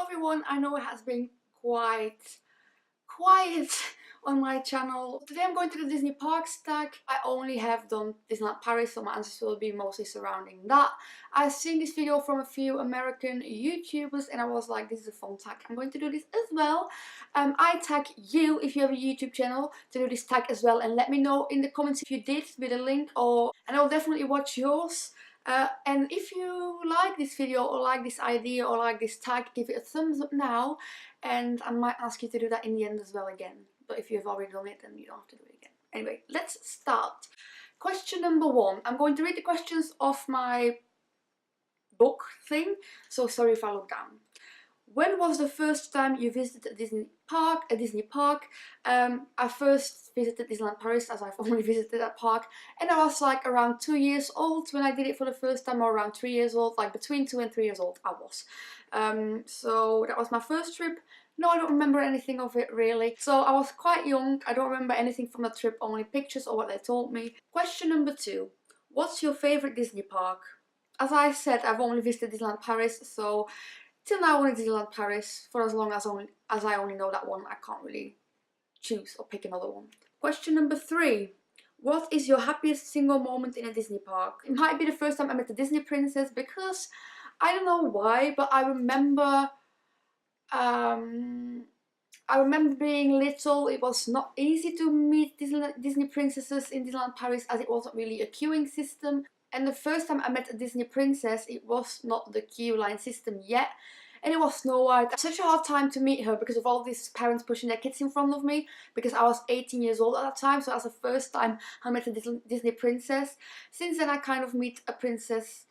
everyone, I know it has been quite quiet on my channel. Today I'm going to the Disney Parks tag. I only have done Disneyland Paris, so my answers will be mostly surrounding that. I've seen this video from a few American YouTubers and I was like, this is a fun tag, I'm going to do this as well. I tag you if you have a YouTube channel to do this tag as well, and let me know in the comments if you did with a link, and I'll definitely watch yours. And if you like this video or like this idea or like this tag, give it a thumbs up now, and I might ask you to do that in the end as well again. But if you've already done it, then you don't have to do it again. Anyway, let's start. Question number 1. I'm going to read the questions off my book thing, so sorry if I look down. When was the first time you visited a Disney park? I first visited Disneyland Paris, as I've only visited that park, and I was like around 2 years old when I did it for the first time, or around 3 years old, like between 2 and 3 years old I was. So that was my first trip. No, I don't remember anything of it really. So I was quite young, I don't remember anything from the trip, only pictures or what they told me. Question number 2. What's your favourite Disney park? As I said, I've only visited Disneyland Paris, so till now, I want Disneyland Paris for as long as I only know that one. I can't really choose or pick another one. Question number 3. What is your happiest single moment in a Disney park? It might be the first time I met the Disney princess, because I don't know why, but I remember being little. It was not easy to meet Disney princesses in Disneyland Paris, as it wasn't really a queuing system. And the first time I met a Disney princess, it was not the queue line system yet, and it was Snow White. I had such a hard time to meet her because of all these parents pushing their kids in front of me, because I was 18 years old at that time, so that's the first time I met a Disney princess. Since then I kind of meet a princess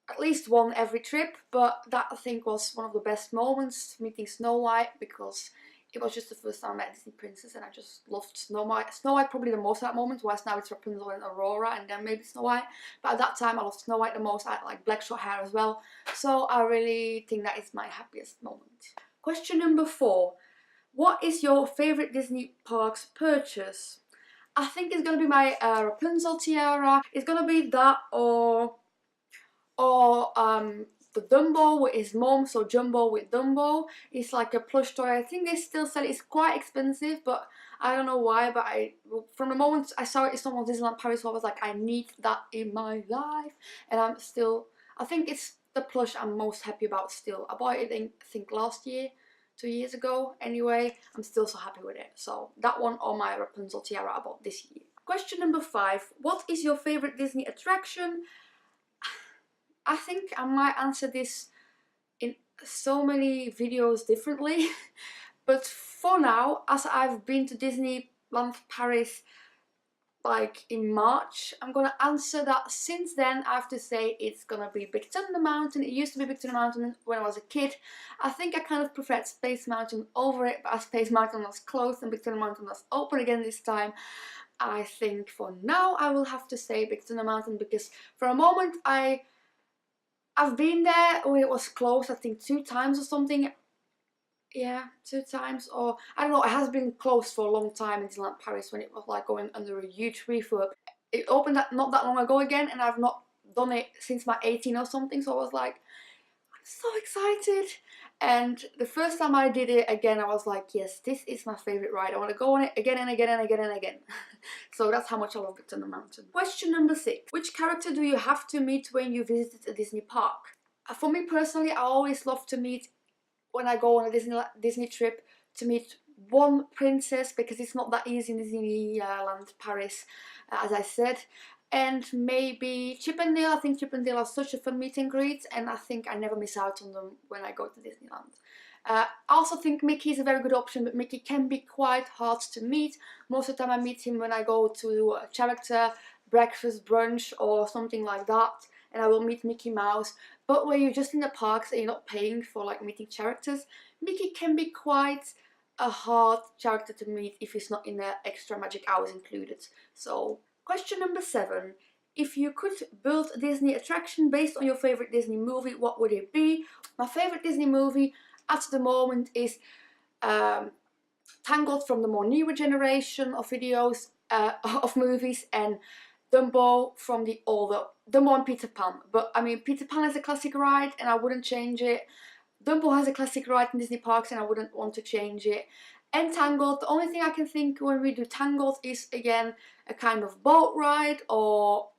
at least one every trip, but that I think was one of the best moments, meeting Snow White, because it was just the first time I met a Disney princess and I just loved Snow White. Snow White probably the most at that moment, whilst now it's Rapunzel and Aurora and then maybe Snow White. But at that time I loved Snow White the most. I had like black short hair as well. So I really think that is my happiest moment. Question number 4. What is your favourite Disney Parks purchase? I think it's going to be my Rapunzel tiara. It's going to be that or the Dumbo with his mom, so Jumbo with Dumbo. It's like a plush toy. I think they still sell it. It's quite expensive, but I don't know why. But from the moment I saw it in someone's Disneyland Paris, I was like, I need that in my life. And I think it's the plush I'm most happy about still. I bought it I think last year, 2 years ago. Anyway, I'm still so happy with it. So that one or my Rapunzel tiara I bought this year. Question number 5. What is your favourite Disney attraction? I think I might answer this in so many videos differently, but for now, as I've been to Disneyland Paris like in March, I'm gonna answer that. Since then, I have to say it's gonna be Big Thunder Mountain. It used to be Big Thunder Mountain when I was a kid. I think I kind of preferred Space Mountain over it, but as Space Mountain was closed and Big Thunder Mountain was open again this time, I think for now I will have to say Big Thunder Mountain, because for a moment I've been there when it was closed, I think 2 times or something. Yeah, 2 times, or I don't know, it has been closed for a long time in Disneyland Paris when it was like going under a huge refurb. It opened not that long ago again, and I've not done it since my 18 or something, so I was like, I'm so excited. And the first time I did it again, I was like, yes, this is my favourite ride. I want to go on it again and again and again and again. So that's how much I love Big Thunder Mountain. Question number 6. Which character do you have to meet when you visit a Disney park? For me personally, I always love to meet, when I go on a Disney trip, to meet one princess, because it's not that easy in Disneyland Paris, as I said. And maybe Chip and Dale. I think Chip and Dale are such a fun meet and greet, and I think I never miss out on them when I go to Disneyland. I also think Mickey is a very good option, but Mickey can be quite hard to meet. Most of the time I meet him when I go to a character breakfast, brunch or something like that, and I will meet Mickey Mouse. But when you're just in the parks and you're not paying for like meeting characters, Mickey can be quite a hard character to meet if he's not in the extra magic hours included. So question number 7. If you could build a Disney attraction based on your favourite Disney movie, what would it be? My favourite Disney movie at the moment is Tangled from the more newer generation of videos, of movies, and Dumbo from the older, Dumbo and Peter Pan. But I mean, Peter Pan is a classic ride and I wouldn't change it. Dumbo has a classic ride in Disney parks and I wouldn't want to change it. And Tangled, the only thing I can think when we do Tangled is again a kind of boat ride or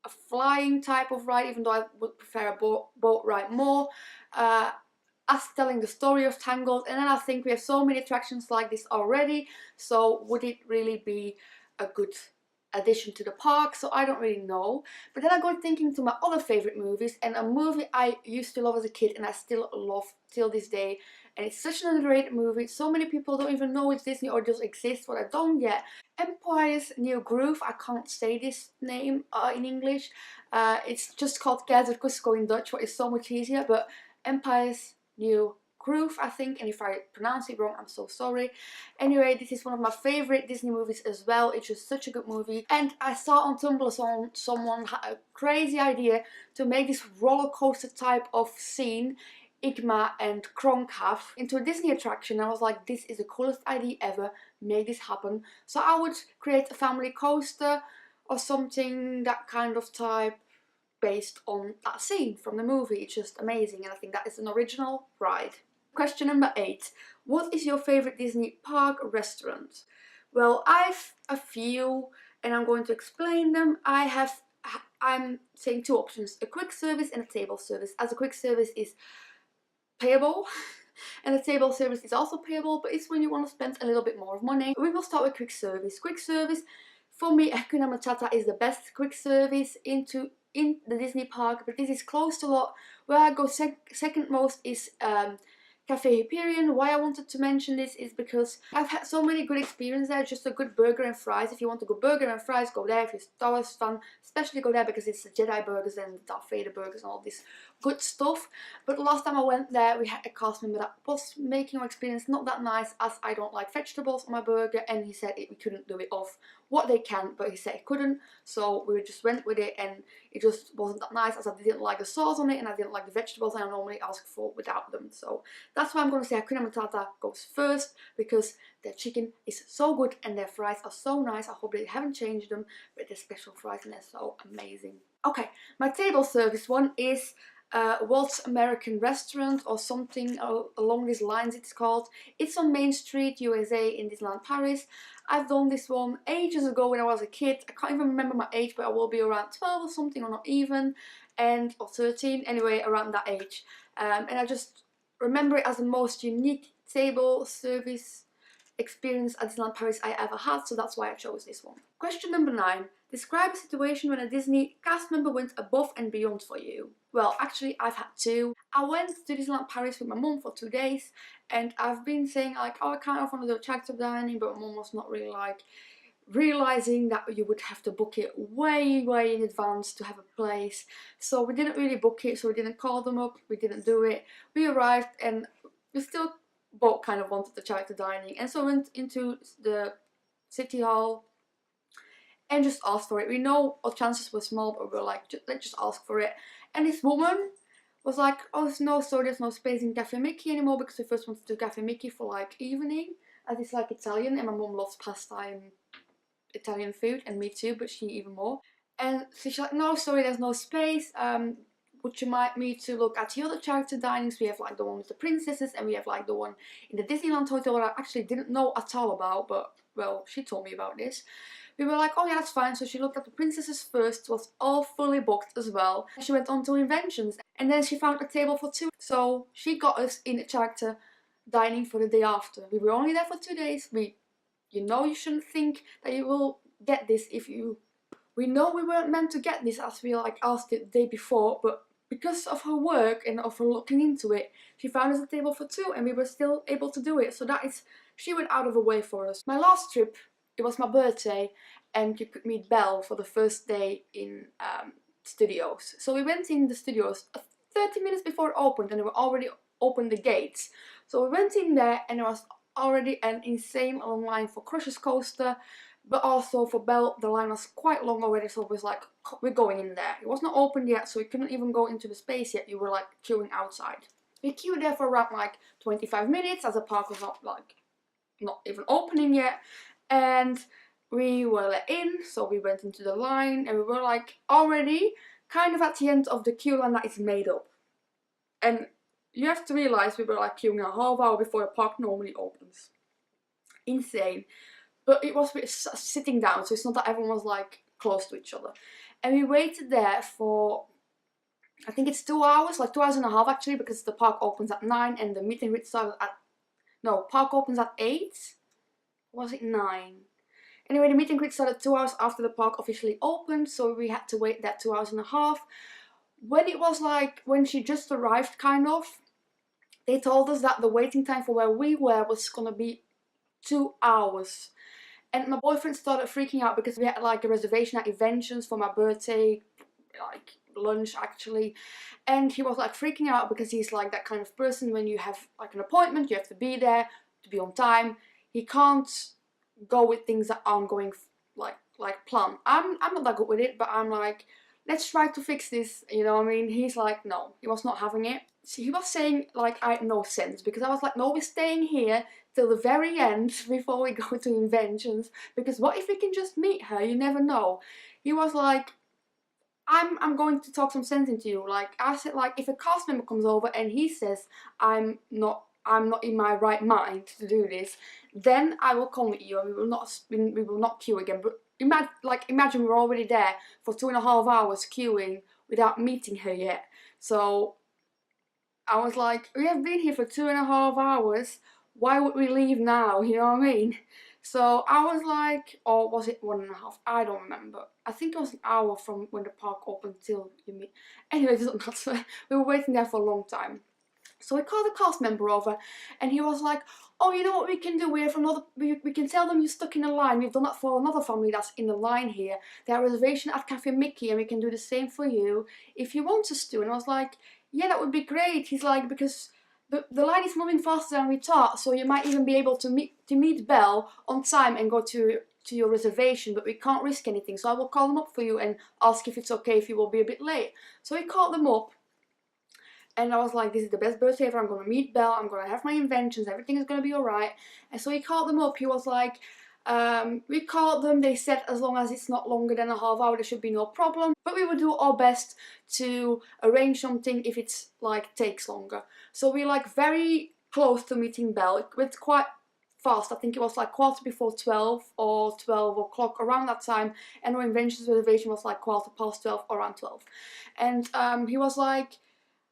a flying type of ride, even though I would prefer a boat ride more. Us telling the story of Tangled, and then I think we have so many attractions like this already, so would it really be a good addition to the park? So I don't really know. But then I got thinking to my other favorite movies, and a movie I used to love as a kid and I still love till this day, and it's such an underrated movie. So many people don't even know it's Disney or just exists, what I don't get. Empire's New Groove. I can't say this name in English. It's just called Keizer Cusco in Dutch, what is so much easier, but Empire's New Groove, I think, and if I pronounce it wrong, I'm so sorry. Anyway, this is one of my favorite Disney movies as well. It's just such a good movie, and I saw on Tumblr someone had a crazy idea to make this roller coaster type of scene Igma and Kronk have into a Disney attraction. I was like, this is the coolest idea ever, make this happen. So I would create a family coaster or something, that kind of type, based on that scene from the movie. It's just amazing, and I think that is an original ride. Question number 8. What is your favorite Disney park restaurant? Well, I've a few and I'm going to explain them. I'm saying 2 options, a quick service and a table service, as a quick service is payable and the table service is also payable, but it's when you want to spend a little bit more of money. We will start with quick service. Quick service, for me, Hakuna Matata is the best quick service in the Disney park, but this is close to lot. Where I go second most is Cafe Hyperion. Why I wanted to mention this is because I've had so many good experiences there. Just a good burger and fries. If you want a good burger and fries, go there. If you're Star Wars fan, especially go there because it's the Jedi burgers and Darth Vader burgers and all this good stuff. But the last time I went there, we had a cast member that was making our experience not that nice, as I don't like vegetables on my burger, and he said we couldn't do it off what they can, but he said he couldn't, so we just went with it, and it just wasn't that nice, as I didn't like the sauce on it and I didn't like the vegetables and I normally ask for without them. So that's why I'm going to say Hakuna Matata goes first, because their chicken is so good and their fries are so nice. I hope they haven't changed them, but they're special fries and they're so amazing. Okay, my table service one is Walt's American Restaurant or something along these lines it's called. It's on Main Street, USA in Disneyland Paris. I've done this one ages ago when I was a kid. I can't even remember my age, but I will be around 12 or something, or not even, or 13, anyway, around that age. And I just remember it as the most unique table service experience at Disneyland Paris I ever had, so that's why I chose this one. Question number 9. Describe a situation when a Disney cast member went above and beyond for you. Well, actually I've had 2. I went to Disneyland Paris with my mum for 2 days, and I've been saying like, oh, I kind of want to do attractive dining, but my mum was not really like realizing that you would have to book it way in advance to have a place. So we didn't really book it, so we didn't call them up, we didn't do it. We arrived and we still both kind of wanted the character dining, and so went into the city hall and just asked for it. We know our chances were small, but we were like, let's just ask for it. And this woman was like, oh no, sorry, there's no space in Cafe Mickey anymore, because we first wanted to do Cafe Mickey for like evening, as it's like Italian, and my mum loves pasta and Italian food, and me too, but she even more. And so she's like, no, sorry, there's no space. Would you mind me to look at the other character dinings? We have like the one with the princesses, and we have like the one in the Disneyland Hotel that I actually didn't know at all about, but well, she told me about this. We were like, oh yeah, that's fine. So she looked at the princesses first, was all fully booked as well. She went on to Inventions, and then she found a table for 2. So she got us in a character dining for the day after. We were only there for 2 days. You know, you shouldn't think that you will get this if you... We know we weren't meant to get this, as we like asked it the day before, but because of her work and of her looking into it, she found us a table for 2 and we were still able to do it. So that is, she went out of her way for us. My last trip, it was my birthday, and you could meet Belle for the first day in studios. So we went in the studios 30 minutes before it opened, and they were already opened the gates. So we went in there and there was already an insane long line for Crush's Coaster, but also for Belle the line was quite long already, so it was like, we're going in there. It was not opened yet, so we couldn't even go into the space yet. You were like queuing outside. We queued there for around like 25 minutes, as the park was not even opening yet, and we were let in, so we went into the line, and we were like already kind of at the end of the queue line that is made up. And you have to realize we were like queuing a half hour before the park normally opens. Insane. But it was sitting down, so it's not that everyone was like close to each other. And we waited there for, I think it's 2 hours, like 2 hours and a half actually, because the park opens at 9 and the meet and greet started at, no, park opens at 8. Was it 9? Anyway, the meet and greet started 2 hours after the park officially opened, so we had to wait that 2 hours and a half. When it was like, when she just arrived kind of, they told us that the waiting time for where we were was gonna be 2 hours. And my boyfriend started freaking out because we had like a reservation at Inventions for my birthday, like lunch actually. And he was like freaking out because he's like that kind of person, when you have like an appointment, you have to be there to be on time. He can't go with things that aren't going like planned. I'm not that good with it, but I'm like, let's try to fix this, you know what I mean? He's like, no, he was not having it. So he was saying like I had no sense, because I was like, no, we're staying here till the very end before we go to Inventions, because what if we can just meet her? You never know. He was like, I'm going to talk some sense into you. Like I said, like if a cast member comes over and he says I'm not in my right mind to do this, then I will come with you and we will not queue again. But imagine we're already there for 2.5 hours queuing without meeting her yet. So I was like, we have been here for 2.5 hours. Why would we leave now? You know what I mean? So I was like, or was it 1.5? I don't remember. I think it was an hour from when the park opened till you meet. Anyway, it doesn't matter. We were waiting there for a long time. So we called the cast member over, and he was like, oh, you know what we can do? We have another, we can tell them you're stuck in a line. We've done that for another family that's in the line here. They have a reservation at Cafe Mickey, and we can do the same for you if you want us to. And I was like, yeah, that would be great. He's like, because the line is moving faster than we thought, so you might even be able to meet Belle on time and go to your reservation, but we can't risk anything. So I will call them up for you and ask if it's okay if you will be a bit late. So we called them up. And I was like, this is the best birthday ever. I'm going to meet Belle. I'm going to have my Inventions. Everything is going to be alright. And so he called them up. He was like, we called them. They said as long as it's not longer than a half hour, there should be no problem. But we would do our best to arrange something if it's like takes longer. So we're like very close to meeting Belle. It went quite fast. I think it was like 12:15 or 12 o'clock, around that time. And our Inventions reservation was like 12:15, around 12. And he was like,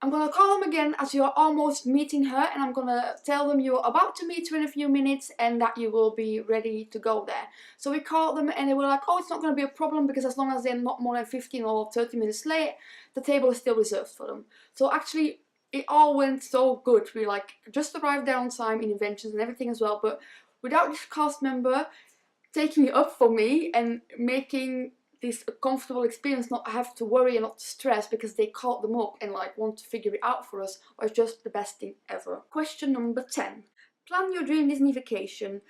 I'm gonna call them again as you're almost meeting her, and I'm gonna tell them you're about to meet her in a few minutes and that you will be ready to go there. So we called them and they were like, oh, it's not gonna be a problem, because as long as they're not more than 15 or 30 minutes late, the table is still reserved for them. So actually, it all went so good. We like just arrived there on time in Inventions and everything as well, but without this cast member taking it up for me and making this a comfortable experience, not have to worry and not to stress because they called them up and like want to figure it out for us, was just the best thing ever. Question number 10. Plan your dream Disney vacation.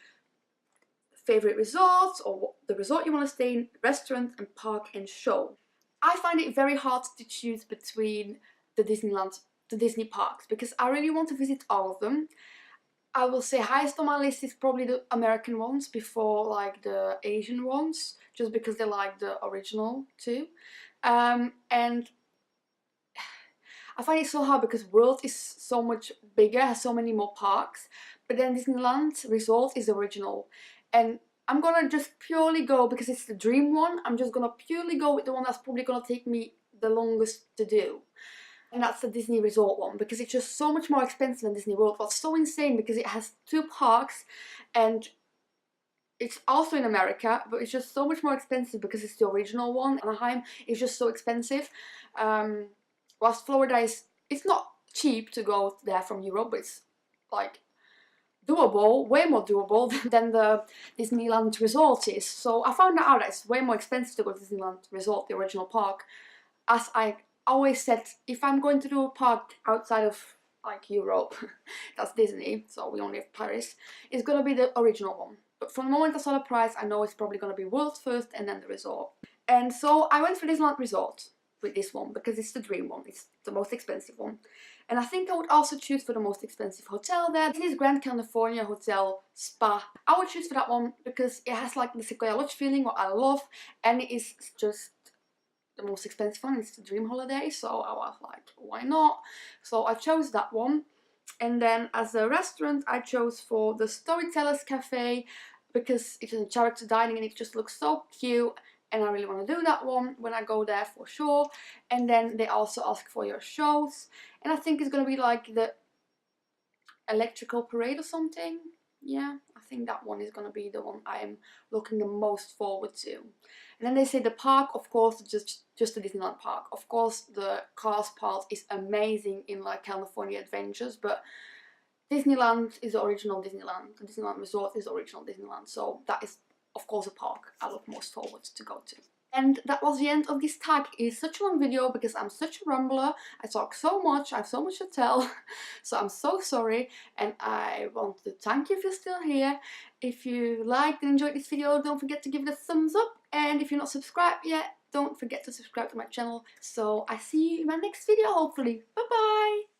Favorite resorts, or the resort you want to stay in, restaurant and park and show. I find it very hard to choose between the Disney parks, because I really want to visit all of them. I will say highest on my list is probably the American ones before like the Asian ones, just because they like the original too. And I find it so hard because World is so much bigger, has so many more parks, but then Disneyland Resort is the original. And I'm gonna just purely go, because it's the dream one, I'm just gonna purely go with the one that's probably gonna take me the longest to do. And that's the Disney Resort one, because it's just so much more expensive than Disney World. What's so insane, because it has 2 parks and it's also in America, but it's just so much more expensive because it's the original one. Anaheim is just so expensive. Whilst Florida it's not cheap to go there from Europe, but it's like doable, way more doable than the Disneyland Resort is. So I found out that it's way more expensive to go to Disneyland Resort, the original park, as I always said, if I'm going to do a park outside of like Europe, that's Disney, so we only have Paris, it's gonna be the original one. But from the moment I saw the price, I know it's probably gonna be World first and then the resort. And so I went for Disneyland Resort with this one because it's the dream one, it's the most expensive one. And I think I would also choose for the most expensive hotel there. This is Grand California Hotel Spa. I would choose for that one because it has like the Sequoia Lodge feeling, what I love, and it is just the most expensive one is the Dream Holiday, so I was like, why not? So I chose that one. And then as a restaurant, I chose for the Storytellers Cafe because it's a character dining and it just looks so cute, and I really want to do that one when I go there for sure. And then they also ask for your shows, and I think it's gonna be like the Electrical Parade or something. Yeah, I think that one is gonna be the one I'm looking the most forward to. And then they say the park, of course, just the Disneyland park. Of course, the Cars part is amazing in like California Adventures, but Disneyland is the original Disneyland. The Disneyland Resort is the original Disneyland, so that is, of course, a park I look most forward to go to. And that was the end of this tag. It's such a long video because I'm such a rambler. I talk so much, I have so much to tell. So I'm so sorry, and I want to thank you if you're still here. If you liked and enjoyed this video, don't forget to give it a thumbs up. And if you're not subscribed yet, don't forget to subscribe to my channel. So I see you in my next video, hopefully. Bye bye!